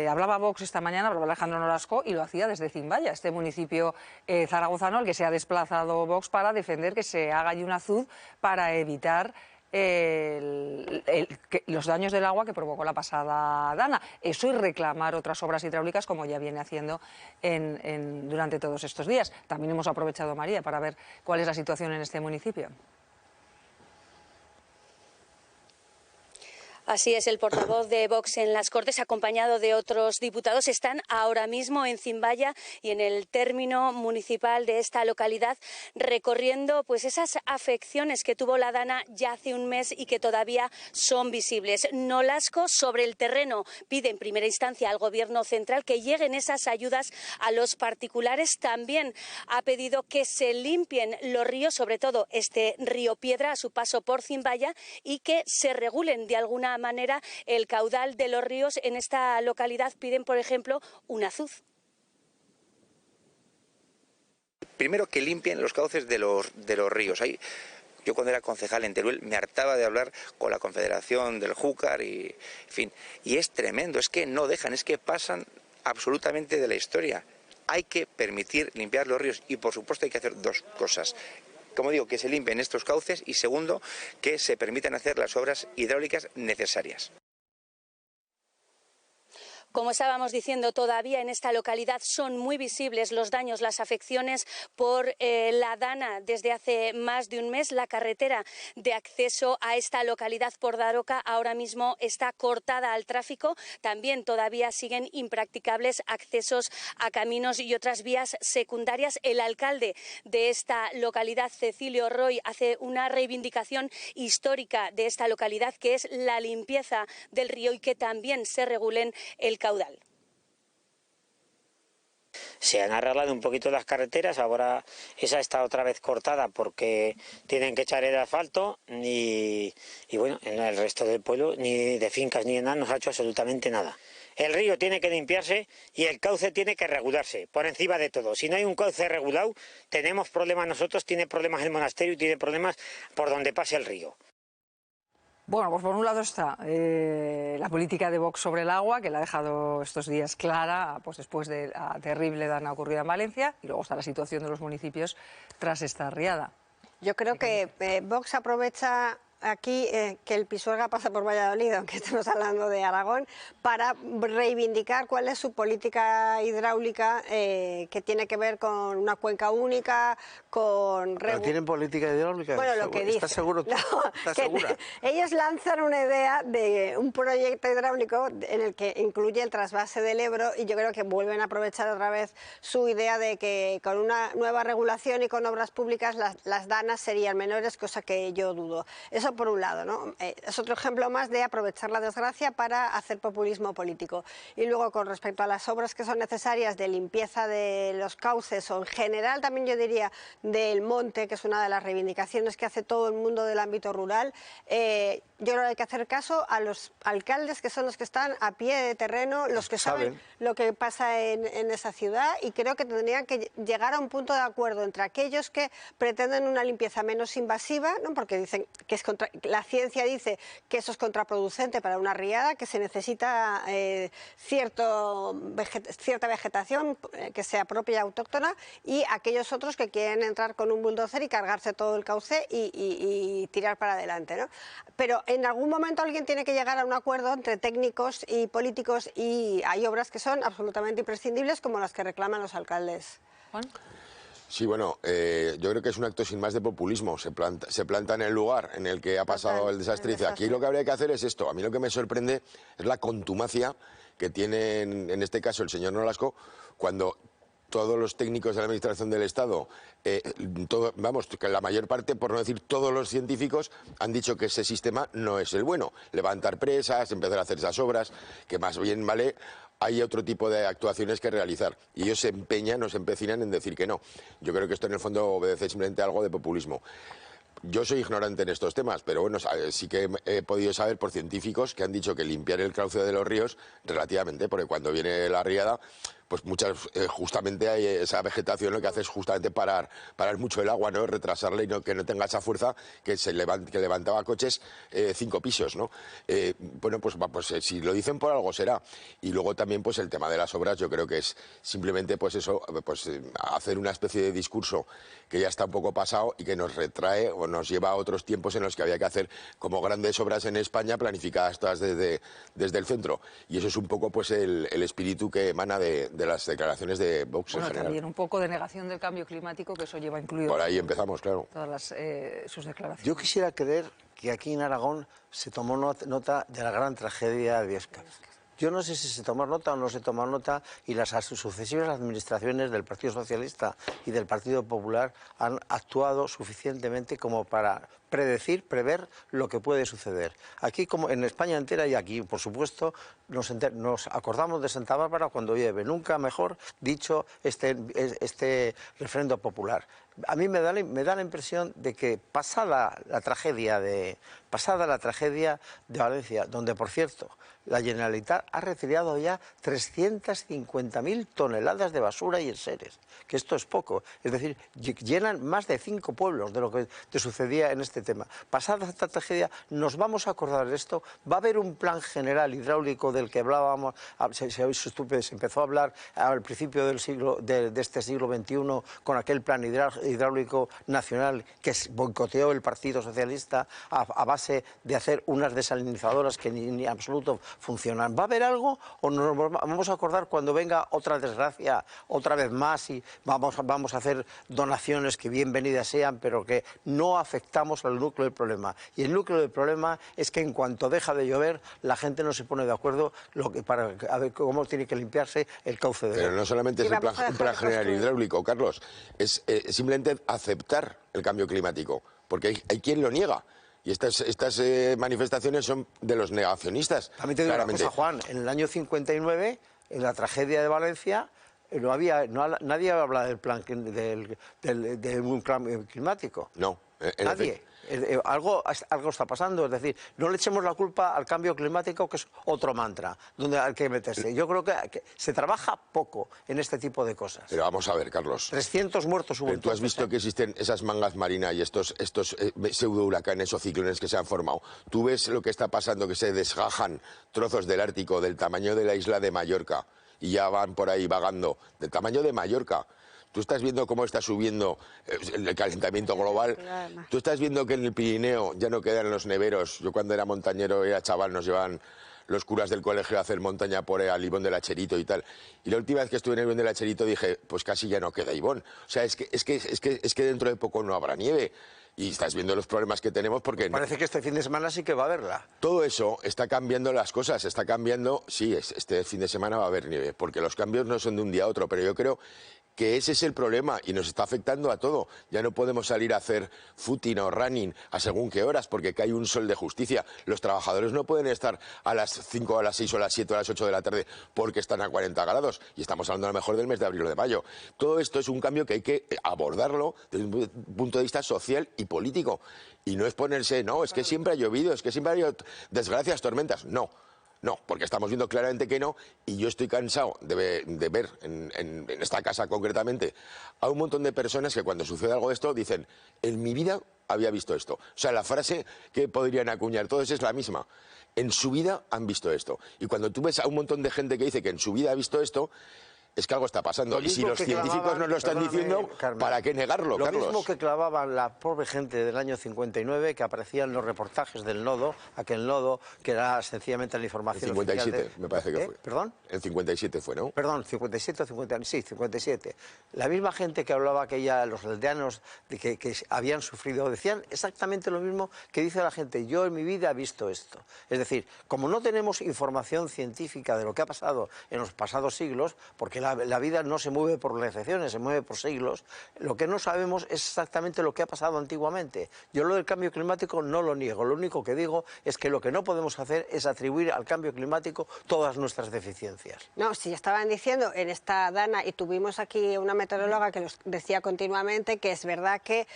Hablaba Vox esta mañana, hablaba Alejandro Nolasco, y lo hacía desde Zimbaya, este municipio zaragozano al que se ha desplazado Vox para defender que se haga allí un azud para evitar los daños del agua que provocó la pasada Dana. Eso y reclamar otras obras hidráulicas como ya viene haciendo durante todos estos días. También hemos aprovechado, María, para ver cuál es la situación en este municipio. Así es, el portavoz de Vox en las Cortes, acompañado de otros diputados, están ahora mismo en Zimbaya y en el término municipal de esta localidad, recorriendo pues esas afecciones que tuvo la Dana ya hace un mes y que todavía son visibles. Nolasco, sobre el terreno, pide en primera instancia al Gobierno central que lleguen esas ayudas a los particulares. También ha pedido que se limpien los ríos, sobre todo este río Piedra a su paso por Zimbaya, y que se regulen de alguna manera el caudal de los ríos. En esta localidad piden, por ejemplo, un azud. Primero, que limpien los cauces de los ríos. Yo cuando era concejal en Teruel me hartaba de hablar con la Confederación del Júcar y, en fin, y es tremendo, es que no dejan, es que pasan absolutamente de la historia. Hay que permitir limpiar los ríos y, por supuesto, hay que hacer dos cosas. Como digo, que se limpien estos cauces y, segundo, que se permitan hacer las obras hidráulicas necesarias. Como estábamos diciendo, todavía en esta localidad son muy visibles los daños, las afecciones por la Dana desde hace más de un mes. La carretera de acceso a esta localidad por Daroca ahora mismo está cortada al tráfico. También todavía siguen impracticables accesos a caminos y otras vías secundarias. El alcalde de esta localidad, Cecilio Roy, hace una reivindicación histórica de esta localidad, que es la limpieza del río y que también se regulen el caudal. Se han arreglado un poquito las carreteras, ahora esa está otra vez cortada porque tienen que echar el asfalto y bueno, en el resto del pueblo, ni de fincas ni de nada, no se ha hecho absolutamente nada. El río tiene que limpiarse y el cauce tiene que regularse, por encima de todo. Si no hay un cauce regulado, tenemos problemas nosotros, tiene problemas el monasterio y tiene problemas por donde pase el río. Bueno, pues por un lado está la política de Vox sobre el agua, que la ha dejado estos días clara, pues después de la terrible dana ocurrida en Valencia, y luego está la situación de los municipios tras esta riada. Yo creo que Vox aprovecha aquí que el Pisuerga pasa por Valladolid, aunque estemos hablando de Aragón, para reivindicar cuál es su política hidráulica que tiene que ver con una cuenca única, con... ¿Pero tienen política hidráulica? Bueno, lo que dice... ¿Estás seguro? No, ¿Estás segura? Ellos lanzan una idea de un proyecto hidráulico en el que incluye el trasvase del Ebro, y yo creo que vuelven a aprovechar otra vez su idea de que con una nueva regulación y con obras públicas las danas serían menores, cosa que yo dudo. Eso por un lado, ¿no? Es otro ejemplo más de aprovechar la desgracia para hacer populismo político. Y luego, con respecto a las obras que son necesarias de limpieza de los cauces, o en general también yo diría del monte, que es una de las reivindicaciones que hace todo el mundo del ámbito rural, yo creo que hay que hacer caso a los alcaldes, que son los que están a pie de terreno, los que saben lo que pasa en esa ciudad, y creo que tendrían que llegar a un punto de acuerdo entre aquellos que pretenden una limpieza menos invasiva, ¿no? Porque dicen que es la ciencia dice que eso es contraproducente para una riada, que se necesita cierta vegetación que sea propia y autóctona, y aquellos otros que quieren entrar con un bulldozer y cargarse todo el cauce y tirar para adelante, ¿no? Pero en algún momento alguien tiene que llegar a un acuerdo entre técnicos y políticos, y hay obras que son absolutamente imprescindibles, como las que reclaman los alcaldes. ¿Juan? Sí, bueno, yo creo que es un acto sin más de populismo. Se planta en el lugar en el que ha pasado el desastre y dice, aquí lo que habría que hacer es esto. A mí lo que me sorprende es la contumacia que tiene en este caso el señor Nolasco, cuando todos los técnicos de la Administración del Estado, vamos, que la mayor parte, por no decir todos los científicos, han dicho que ese sistema no es el bueno. Levantar presas, empezar a hacer esas obras, que más bien vale... Hay otro tipo de actuaciones que realizar, y ellos se empecinan en decir que no. Yo creo que esto en el fondo obedece simplemente a algo de populismo. Yo soy ignorante en estos temas, pero bueno, sí que he podido saber por científicos que han dicho que limpiar el cauce de los ríos, relativamente, porque cuando viene la riada, pues muchas, justamente hay esa vegetación lo que hace es justamente parar mucho el agua, ¿no? Retrasarla y que no tenga esa fuerza que que levantaba coches 5 pisos, ¿no? Bueno, pues si lo dicen por algo será. Y luego también pues el tema de las obras, yo creo que es simplemente pues eso, pues hacer una especie de discurso que ya está un poco pasado y que nos retrae o nos lleva a otros tiempos en los que había que hacer como grandes obras en España planificadas todas desde el centro. Y eso es un poco pues el espíritu que emana de las declaraciones de Vox en general. También un poco de negación del cambio climático, que eso lleva incluido. Por ahí empezamos, claro. Todas sus declaraciones. Yo quisiera creer que aquí en Aragón se tomó nota de la gran tragedia de Biescas. Yo no sé si se tomó nota o no se tomó nota, y las sucesivas administraciones del Partido Socialista y del Partido Popular han actuado suficientemente como para prever lo que puede suceder. Aquí, como en España entera y aquí, por supuesto, nos acordamos de Santa Bárbara cuando llueve. Nunca mejor dicho este referendo popular. A mí me da la impresión de que pasada la tragedia de Valencia, donde, por cierto, la Generalitat ha retirado ya 350.000 toneladas de basura y enseres, que esto es poco. Es decir, llenan más de 5 pueblos de lo que te sucedía en este tema. Pasada esta tragedia, nos vamos a acordar de esto. Va a haber un plan general hidráulico del que hablábamos, se empezó a hablar al principio de este siglo XXI con aquel plan hidráulico nacional que boicoteó el Partido Socialista a base de hacer unas desalinizadoras que ni absoluto funcionan. ¿Va a haber algo o nos vamos a acordar cuando venga otra desgracia otra vez más y vamos a hacer donaciones que bienvenidas sean, pero que no afectamos al núcleo del problema? Y el núcleo del problema es que en cuanto deja de llover, la gente no se pone de acuerdo para a ver cómo tiene que limpiarse el cauce del Pero no solamente es un plan general hidráulico, Carlos, es simplemente aceptar el cambio climático, porque hay quien lo niega. Y estas manifestaciones son de los negacionistas. También te digo una cosa, Juan, en el año 59, en la tragedia de Valencia, nadie habla del plan del un cambio climático. No. Nadie. Algo está pasando, es decir, no le echemos la culpa al cambio climático, que es otro mantra, donde hay que meterse. Yo creo que se trabaja poco en este tipo de cosas. Pero vamos a ver, Carlos. 300 muertos hubo. Pero tú has visto que existen esas mangas marinas y estos pseudo huracanes o ciclones que se han formado. Tú ves lo que está pasando, que se desgajan trozos del Ártico del tamaño de la isla de Mallorca y ya van por ahí vagando, del tamaño de Mallorca. Tú estás viendo cómo está subiendo el calentamiento global. Tú estás viendo que en el Pirineo ya no quedan los neveros. Yo cuando era montañero, era chaval, nos llevaban los curas del colegio a hacer montaña por el Ibón del Acherito y tal. Y la última vez que estuve en el Ibón del Acherito dije, pues casi ya no queda Ibón. O sea, es que dentro de poco no habrá nieve. Y estás viendo los problemas que tenemos porque... Parece que este fin de semana sí que va a haberla. Todo eso está cambiando las cosas, está cambiando... Sí, este fin de semana va a haber nieve, porque los cambios no son de un día a otro, pero yo creo que ese es el problema y nos está afectando a todo. Ya no podemos salir a hacer footing o running a según qué horas porque cae un sol de justicia. Los trabajadores no pueden estar a las 5, a las 6, o a las 7, o a las 8 de la tarde porque están a 40 grados. Y estamos hablando a lo mejor del mes de abril o de mayo. Todo esto es un cambio que hay que abordarlo desde un punto de vista social y político. Y no es ponerse, no, es que siempre ha llovido, es que siempre ha habido desgracias, tormentas. No. No, porque estamos viendo claramente que no, y yo estoy cansado de ver en esta casa concretamente a un montón de personas que cuando sucede algo de esto dicen, en mi vida había visto esto. O sea, la frase que podrían acuñar todos es la misma. En su vida han visto esto. Y cuando tú ves a un montón de gente que dice que en su vida ha visto esto, es que algo está pasando. Y si los científicos nos lo están diciendo, Carmen, ¿para qué negarlo, Carlos? Lo mismo que clavaban la pobre gente del año 59, que aparecían los reportajes del nodo, aquel nodo que era sencillamente la información el 57, me parece que fue. ¿Perdón? El 57 fue, ¿no? Perdón, 57 o 50, sí, 57. La misma gente que hablaba los aldeanos de que habían sufrido, decían exactamente lo mismo que dice la gente. Yo en mi vida he visto esto. Es decir, como no tenemos información científica de lo que ha pasado en los pasados siglos, porque la vida no se mueve por excepciones, se mueve por siglos. Lo que no sabemos es exactamente lo que ha pasado antiguamente. Yo lo del cambio climático no lo niego. Lo único que digo es que lo que no podemos hacer es atribuir al cambio climático todas nuestras deficiencias. No, si estaban diciendo en esta Dana, y tuvimos aquí una meteoróloga que nos decía continuamente que es verdad que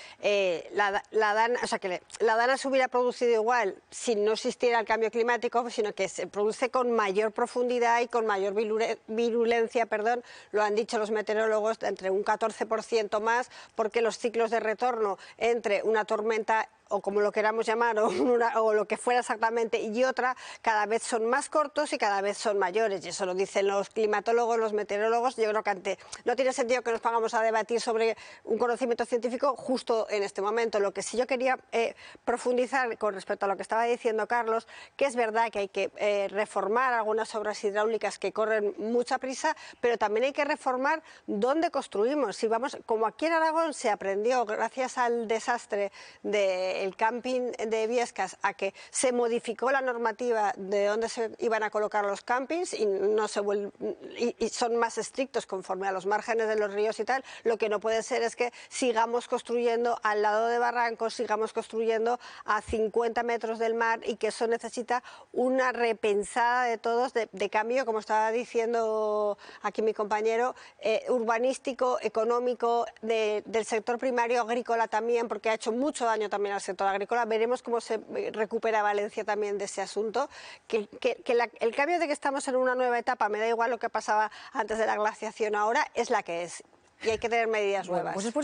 la Dana se hubiera producido igual si no existiera el cambio climático, sino que se produce con mayor profundidad y con mayor virulencia, precipitación, lo han dicho los meteorólogos, entre un 14% más, porque los ciclos de retorno entre una tormenta o como lo queramos llamar, o lo que fuera exactamente, y otra, cada vez son más cortos y cada vez son mayores. Y eso lo dicen los climatólogos, los meteorólogos. Yo creo que no tiene sentido que nos pongamos a debatir sobre un conocimiento científico justo en este momento. Lo que sí yo quería profundizar con respecto a lo que estaba diciendo Carlos, que es verdad que hay que reformar algunas obras hidráulicas que corren mucha prisa, pero también hay que reformar dónde construimos. Si vamos, como aquí en Aragón se aprendió, gracias al desastre del camping de Biescas, a que se modificó la normativa de dónde se iban a colocar los campings y son más estrictos conforme a los márgenes de los ríos y tal. Lo que no puede ser es que sigamos construyendo al lado de barrancos, sigamos construyendo a 50 metros del mar, y que eso necesita una repensada de todos, de cambio, como estaba diciendo aquí mi compañero, urbanístico, económico, del sector primario, agrícola también, porque ha hecho mucho daño también al sector agrícola. Veremos cómo se recupera Valencia también de ese asunto. El cambio de que estamos en una nueva etapa, me da igual lo que pasaba antes de la glaciación, ahora es la que es, y hay que tener medidas nuevas. Pues